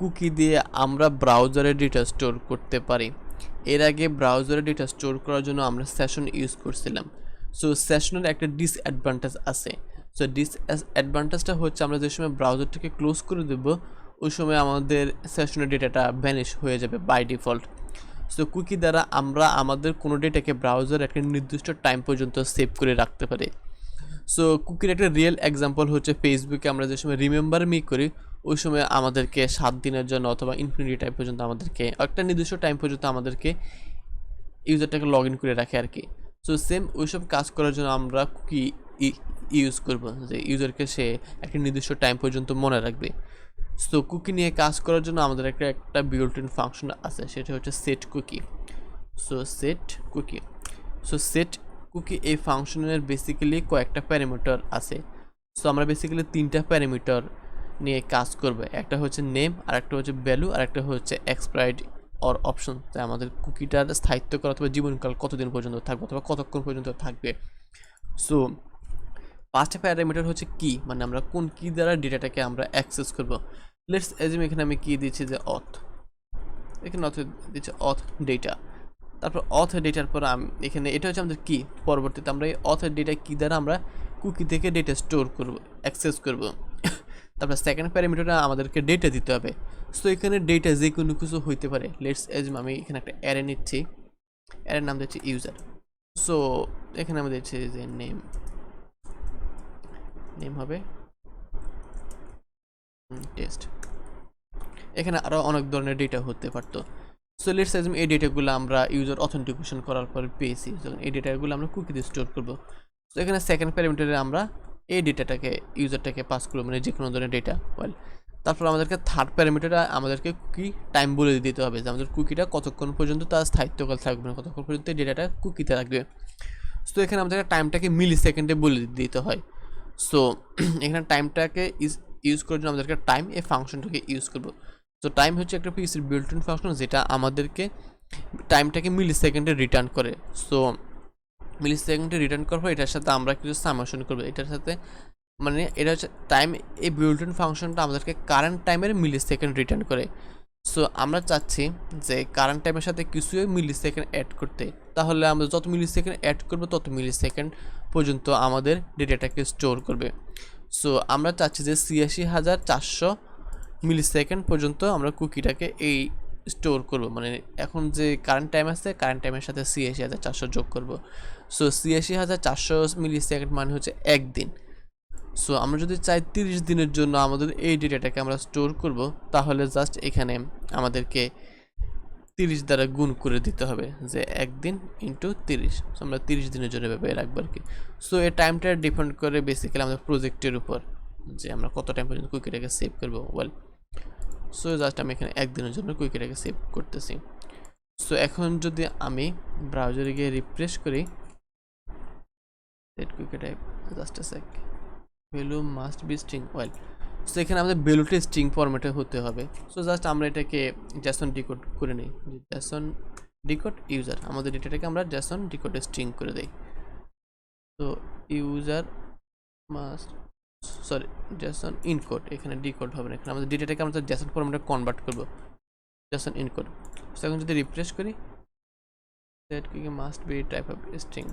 Cookie দিয়ে আমরা ব্রাউজারে ডেটা স্টোর করতে পারি। এর আগে ব্রাউজারে ডেটা স্টোর করার জন্য আমরা সেশন ইউজ করছিলাম। সো সেশনের একটা ডিসঅ্যাডভান্টেজ আছে। সো ডিসঅ্যাডভান্টেজটা হচ্ছে আমরা যে সময় ব্রাউজারটাকে ক্লোজ করে দেব ওই সময় আমাদের সেশনের ডেটাটা ভ্যানিশ হয়ে যাবে বাই ডিফল্ট। সো কুকি দ্বারা আমরা আমাদের কোনো ডেটাকে ব্রাউজার একটা নির্দিষ্ট টাইম পর্যন্ত সেভ করে রাখতে পারি। সো কুকির একটা রিয়েল এক্সাম্পল হচ্ছে ফেসবুকে আমরা যে সময় রিমেম্বার মি করি ওই সময় আমাদেরকে 7 দিনের জন্য অথবা ইনফিনিটি টাইম পর্যন্ত আমাদেরকে একটা নির্দিষ্ট টাইম পর্যন্ত আমাদেরকে ইউজারটাকে লগ ইন করে রাখে আর কি। সো সেম ওইসব কাজ করার জন্য আমরা কুকি ইউজ করব, যে ইউজারকে সে একটা নির্দিষ্ট টাইম পর্যন্ত মনে রাখবে। সো কুকি নিয়ে কাজ করার জন্য আমাদের একটা বিল্ট ইন ফাংশন আছে, সেটা হচ্ছে set cookie. So set cookie এই ফাংশনের বেসিক্যালি কয়েকটা প্যারামিটার আছে। সো আমরা বেসিক্যালি 3টা প্যারামিটার নিয়ে কাজ করব। একটা হচ্ছে নেম, আর একটা হচ্ছে ভ্যালু, আর একটা হচ্ছে এক্সপায়ার্ড অর অপশন। তাই আমাদের কুকিটার স্থায়িত্বকাল অথবা জীবনকাল কতদিন পর্যন্ত থাকবে অথবা কতক্ষণ পর্যন্ত থাকবে। সো ফার্স্ট প্যারামিটার হচ্ছে কি, মানে আমরা কোন কি দ্বারা ডেটাটাকে আমরা অ্যাক্সেস করব। লেটস এজিউম এখানে আমি কি দিচ্ছি যে অথ, এখানে অথ দিচ্ছে অথ ডেটা। তারপর অথ ডেটার পর এখানে এটা হচ্ছে আমাদের কি, পরবর্তীতে আমরা এই অথ ডেটা কি দ্বারা আমরা কুকি থেকে ডেটা স্টোর করব, অ্যাক্সেস করব। তারপর সেকেন্ড প্যারামিটারটা আমাদেরকে ডেটা দিতে হবে। সো এখানে ডেটা যে কোনো কিছু হইতে পারে। লেটস এজিউম আমি এখানে একটা অ্যারে নিচ্ছি, অ্যারের নাম দিচ্ছি ইউজার। সো এখানে আমি দিচ্ছি যে নেম হবে টেস্ট। এখানে আরও অনেক ধরনের ডেটা হতে পারতো। সো লেটস এজিউম এই ডেটাগুলো আমরা ইউজার অথেন্টিকেশন করার পর পেয়েছি, যখন এই ডেটাগুলো আমরা কুকিতে স্টোর করবো। তো এখানে সেকেন্ড প্যারামিটারে আমরা এই ডেটাটাকে ইউজারটাকে পাস করবো, মানে যে কোনো ধরনের ডেটা। ওয়েল, তারপর আমাদেরকে থার্ড প্যারামিটারে আমাদেরকে কুকি টাইম বলে দিতে হবে, যে আমাদের কুকিটা কতক্ষণ পর্যন্ত তার স্থায়িত্বকাল থাকবে, না কতক্ষণ পর্যন্ত এই ডেটাটা কুকিতে রাখবে। সো এখানে আমাদেরকে টাইমটাকে মিলি সেকেন্ডে বলে দিতে হয়। সো এখানে টাইমটাকে ইউজ করার জন্য আমাদেরকে টাইম এই ফাংশনটাকে ইউজ করবো। তো টাইম হচ্ছে একটা পিসির বিল্ট ইন ফাংশন, যেটা আমাদেরকে টাইমটাকে মিলি সেকেন্ডে রিটার্ন করে। সো মিলি সেকেন্ডে রিটার্ন করার পর এটার সাথে আমরা কিছু সামেশন করবো এটার সাথে, মানে এটা হচ্ছে টাইম। এই বিল্ট ইন ফাংশনটা আমাদেরকে কারেন্ট টাইমের মিলি সেকেন্ড রিটার্ন করে। সো আমরা চাচ্ছি যে কারেন্ট টাইমের সাথে কিছু মিলি সেকেন্ড অ্যাড করতে, তাহলে আমরা যত মিলি সেকেন্ড অ্যাড করবো তত মিলি সেকেন্ড পর্যন্ত আমাদের ডেটাটাকে স্টোর করবে। সো আমরা চাচ্ছি যে ৮৬,৪০০ মিলি সেকেন্ড পর্যন্ত আমরা কুকিটাকে এই স্টোর করব, মানে এখন যে কারেন্ট টাইম আছে কারেন্ট টাইমের সাথে ৮৬,৪০০ যোগ করব। সো ৮৬,৪০০ মিলি সেকেন্ড মানে হচ্ছে একদিন। সো আমরা যদি চাই 30 দিনের জন্য আমাদের এই ডেটাটাকে আমরা স্টোর করব, তাহলে জাস্ট এখানে আমাদেরকে 30 দ্বারা গুণ করে দিতে হবে, যে একদিন ইন্টু 30। সো আমরা 30 দিনের জন্য এভাবে রাখবো আর কি। সো এই টাইমটা ডিপেন্ড করে বেসিক্যালি আমাদের প্রজেক্টের উপর, যে আমরা কত টাইম পর্যন্ত কুকিটাকে সেভ করবো। ওয়েল, সো জাস্ট আমি এখানে একদিনের জন্য কুইকিটাকে সেভ করতেছি। সো এখন যদি আমি ব্রাউজারে গিয়ে রিফ্রেশ করি, সেট কুইকিটা just a sec, value must be string. Well, so এখানে আমাদের ভ্যালুটা স্ট্রিং ফরম্যাটে হতে হবে। সো জাস্ট আমরা এটাকে জেসন ডিকোড করে নিই, জেসন ডিকোড ইউজার, আমাদের ডেটাটাকে আমরা জেসন ডিকোডে স্ট্রিং করে দিই। তো user must, sorry Jason encode, এখানে ডিকোড হবে না, এখানে আমাদের ডেটাটাকে আমরা জেসন ফরম্যাটে কনভার্ট করব, জেসন ইনকোড। সো এখন যদি রিফ্রেশ করি, set cookie must be type of string,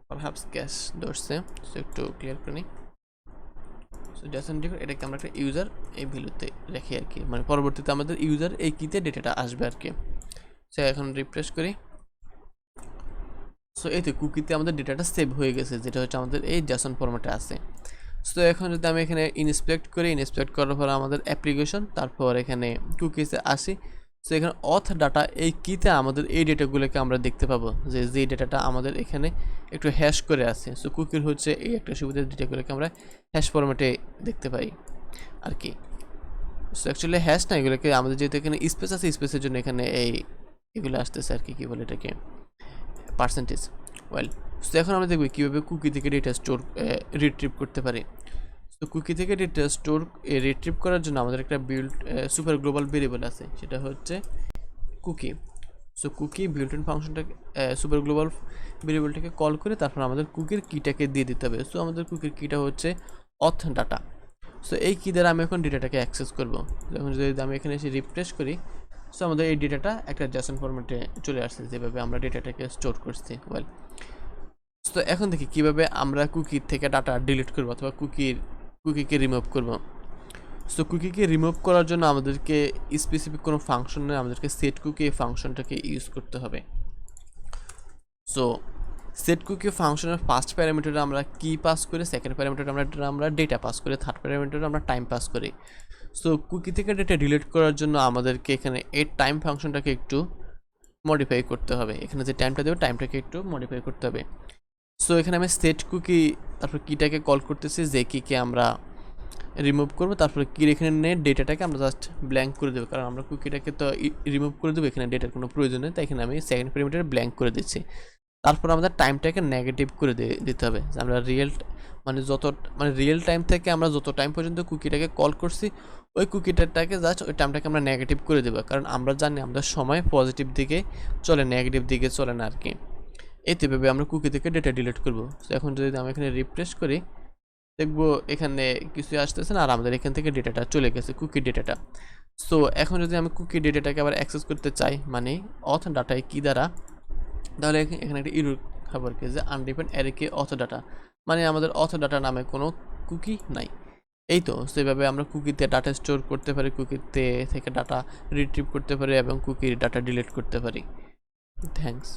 perhaps cache ধরছে। সো একটু ক্লিয়ার করে নিই। সো জেসন ডিকোড এটাকে আমরা একটা ইউজার এই ভ্যালুতে রেখে আর কি, মানে পরবর্তীতে আমাদের ইউজার এই কিতে ডেটাটা আসবে আর কি। সো এখন রিফ্রেশ করি। সো এই তো কুকিতে আমাদের ডেটাটা সেভ হয়ে গেছে, যেটা হচ্ছে আমাদের এই জেসন ফরম্যাটে আছে। সো এখন যদি আমি এখানে ইনস্পেক্ট করি, ইনস্পেক্ট করার পর আমাদের অ্যাপ্লিকেশন, তারপর এখানে কুকিসে আসি। সো এখানে অথ ডাটা এই কিতে আমাদের এই ডেটাগুলোকে আমরা দেখতে পাবো, যে ডেটাটা আমাদের এখানে একটু হ্যাশ করে আছে। সো কুকির হচ্ছে এই একটা সুবিধা, ডেটাগুলোকে আমরা হ্যাশ ফরম্যাটে দেখতে পাই আর কি। সো অ্যাকচুয়ালি হ্যাশ না, এগুলোকে আমাদের যেহেতু এখানে স্পেস আছে, স্পেসের জন্য এখানে এগুলো আসতেছে আর কি, কী বলে এটাকে, পার্সেন্টেজ। ওয়েল, সো এখন আমরা দেখব কীভাবে কুকি থেকে ডেটা স্টোর রিট্রিভ করতে পারি। তো কুকি থেকে ডেটা স্টোর রিট্রিভ করার জন্য আমাদের একটা বিল্ট সুপার গ্লোবাল ভেরিয়েবল আছে, সেটা হচ্ছে cookie. So cookie built in ফাংশনটাকে সুপার গ্লোবাল ভেরিয়েবলটাকে কল করে তারপর আমাদের কুকির কিটাকে দিয়ে দিতে হবে। সো আমাদের কুকির কিটা হচ্ছে অথ ডাটা। সো এই কি দ্বারা আমি এখন ডেটাটাকে অ্যাক্সেস করব। যখন যদি আমি এখানে এসে রিফ্রেশ করি, সো আমাদের এই ডেটাটা একটা জেসন ফরম্যাটে চলে আসছে, যেভাবে আমরা ডেটাটাকে স্টোর করছি। ওয়েল, তো এখন দেখি কিভাবে আমরা কুকির থেকে ডাটা ডিলিট করব অথবা কুকিকে রিমুভ করব। সো কুকিকে রিমুভ করার জন্য আমাদেরকে স্পেসিফিক কোনো ফাংশন নেই, আমাদেরকে সেট কুকি এই ফাংশনটাকে ইউজ করতে হবে। সো সেট কুকি ফাংশনের ফার্স্ট প্যারামিটারে আমরা কি পাস করি, সেকেন্ড প্যারামিটারে আমরা ডেটা পাস করি, থার্ড প্যারামিটারে আমরা টাইম পাস করি। সো কুকি থেকে ডেটা ডিলিট করার জন্য আমাদেরকে এখানে এই টাইম ফাংশনটাকে একটু মডিফাই করতে হবে। এখানে যে টাইমটা দেবো টাইমটাকে একটু মডিফাই করতে হবে। সো এখানে আমি সেট কুকি তারপর কিটাকে কল করতেছি, যে কিকে আমরা রিমুভ করবো, তারপরে কির এখানে নিয়ে ডেটাটাকে আমরা জাস্ট ব্ল্যাঙ্ক করে দেবো, কারণ আমরা কুকিটাকে তো রিমুভ করে দেবো, এখানে ডেটার কোনো প্রয়োজন নেই, তাই এখানে আমি সেকেন্ড প্যারামিটারে ব্ল্যাঙ্ক করে দিচ্ছি। তারপর আমাদের টাইমটাকে নেগেটিভ করে দিতে হবে, আমরা রিয়েল টাইম থেকে আমরা যত টাইম পর্যন্ত কুকিটাকে কল করছি ওই কুকিটাকে জাস্ট ওই টাইমটাকে আমরা নেগেটিভ করে দেবো, কারণ আমরা জানি আমাদের সময় পজিটিভ দিকে চলে, নেগেটিভ দিকে চলে না আর কি। এতে ভেবে আমরা কুকি থেকে ডেটা ডিলিট করবো। তো এখন যদি আমি এখানে রিফ্রেশ করি, দেখবো এখানে কিছু আসতেছে না, আর আমাদের এখান থেকে ডেটাটা চলে গেছে, কুকি ডেটাটা। সো এখন যদি আমি কুকি ডেটাটাকে আবার অ্যাক্সেস করতে চাই, মানে অথ ডাটায় কি দ্বারা, তাহলে এখানে একটা ইরর খবর কি যে আনডিফাইন্ড অ্যারে কে অথ ডাটা, মানে আমাদের অথ ডাটা নামে কোনো কুকি নাই। এই তো সেভাবে আমরা কুকিতে ডাটা স্টোর করতে পারি, কুকিতে থেকে ডাটা রিট্রিভ করতে পারি এবং কুকির ডাটা ডিলিট করতে পারি। থ্যাঙ্কস।